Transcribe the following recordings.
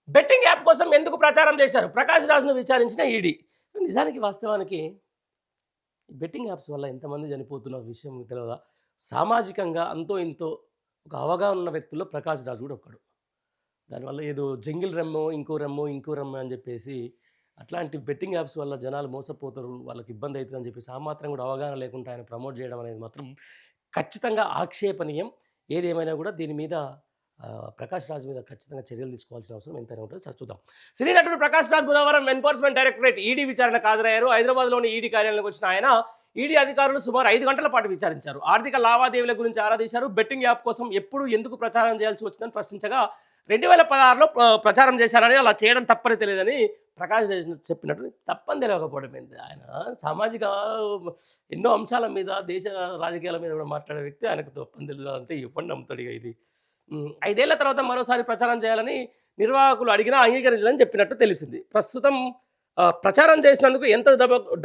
Betting app కోసం ఎందుకు ప్రచారం చేశారు? ప్రకాష్ రాజ్‌ను విచారించిన ఈడీ. నిజానికి వాస్తవానికి బెట్టింగ్ యాప్స్ వల్ల ఎంతమంది చనిపోతున్న విషయం మీకు తెలవదా? సామాజికంగా అంతో ఇంతో ఒక అవగాహన ఉన్న వ్యక్తుల్లో ప్రకాష్ రాజ్ కూడా ఒకడు. దానివల్ల ఏదో జంగిల్ రెమ్మో, ఇంకో రెమ్మో అని చెప్పేసి అట్లాంటి బెట్టింగ్ యాప్స్ వల్ల జనాలు మోసపోతారు. వాళ్ళకి ఇబ్బంది అయితదని చెప్పేసి ఆ మాత్రం కూడా అవగాహన లేకుండా ఆయన ప్రమోట్ చేయడం అనేది మాత్రం ఖచ్చితంగా ఆక్షేపణీయం. ఏదేమైనా కూడా దీని మీద ప్రకాష్ రాజ్ మీద ఖచ్చితంగా చర్యలు తీసుకోవాల్సిన అవసరం ఎంతైనా ఉంటుంది. సరే చూద్దాం. సినీ నటుడు ప్రకాష్ రాజ్ బుధవారం ఎన్ఫోర్స్మెంట్ డైరెక్టరేట్ ఈడీ విచారణకు హాజరయ్యారు. హైదరాబాద్లోని ఈడీ కార్యాలయంలోకి వచ్చిన ఆయన ఈడీ అధికారులు సుమారు 5 గంటల పాటు విచారించారు. ఆర్థిక లావాదేవీల గురించి ఆరా తీశారు. బెట్టింగ్ యాప్ కోసం ఎప్పుడు ఎందుకు ప్రచారం చేయాల్సి వచ్చిందని ప్రశ్నించగా 2016లో ప్రచారం చేశారని, అలా చేయడం తప్పని తెలియదని ప్రకాష్ చెప్పినట్టు తప్పని తెలియకపోవడం ఏంటి? ఆయన సామాజిక ఎన్నో అంశాల మీద, దేశ రాజకీయాల మీద కూడా మాట్లాడే వ్యక్తి ఆయనకు తప్పని తెలియదు అంటే ఎవరిని నమ్ముతాడు ఇక ఇది. 5 ఏళ్ల తర్వాత మరోసారి ప్రచారం చేయాలని నిర్వాహకులు అడిగినా అంగీకరించాలని చెప్పినట్టు తెలిసింది. ప్రస్తుతం ప్రచారం చేసినందుకు ఎంత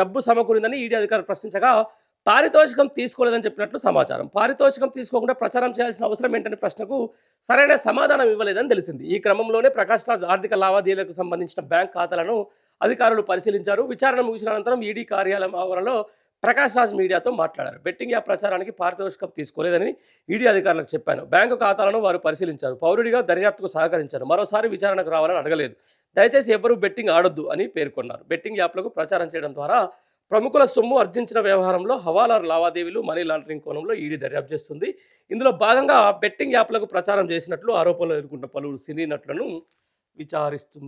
డబ్బు సమకూరిందని ఈడీ అధికారులు ప్రశ్నించగా పారితోషికం తీసుకోలేదని చెప్పినట్లు సమాచారం. పారితోషికం తీసుకోకుండా ప్రచారం చేయాల్సిన అవసరం ఏంటనే ప్రశ్నకు సరైన సమాధానం ఇవ్వలేదని తెలిసింది. ఈ క్రమంలోనే ప్రకాష్ రాజ్ ఆర్థిక లావాదేవీలకు సంబంధించిన బ్యాంక్ ఖాతాలను అధికారులు పరిశీలించారు. విచారణ ముగిసిన అనంతరం ఈడీ కార్యాలయం ఆవరణలో ప్రకాష్ రాజ్ మీడియాతో మాట్లాడారు. బెట్టింగ్ యాప్ ప్రచారానికి పారితోషికం తీసుకోలేదని ఈడీ అధికారులకు చెప్పాను. బ్యాంకు ఖాతాలను వారు పరిశీలించారు. పౌరుడిగా దర్యాప్తుకు సహకరించారు. మరోసారి విచారణకు రావాలని అడగలేదు. దయచేసి ఎవ్వరూ బెట్టింగ్ ఆడొద్దు అని పేర్కొన్నారు. బెట్టింగ్ యాప్లకు ప్రచారం చేయడం ద్వారా ప్రముఖుల సొమ్ము ఆర్జించిన వ్యవహారంలో హవాలా లావాదేవీలు, మనీ లాండరింగ్ కోణంలో ఈడీ దర్యాప్తు చేస్తుంది. ఇందులో భాగంగా బెట్టింగ్ యాప్లకు ప్రచారం చేసినట్లు ఆరోపణలు ఎదుర్కొంటున్న పలువురు సినీ నటులను విచారిస్తుంది.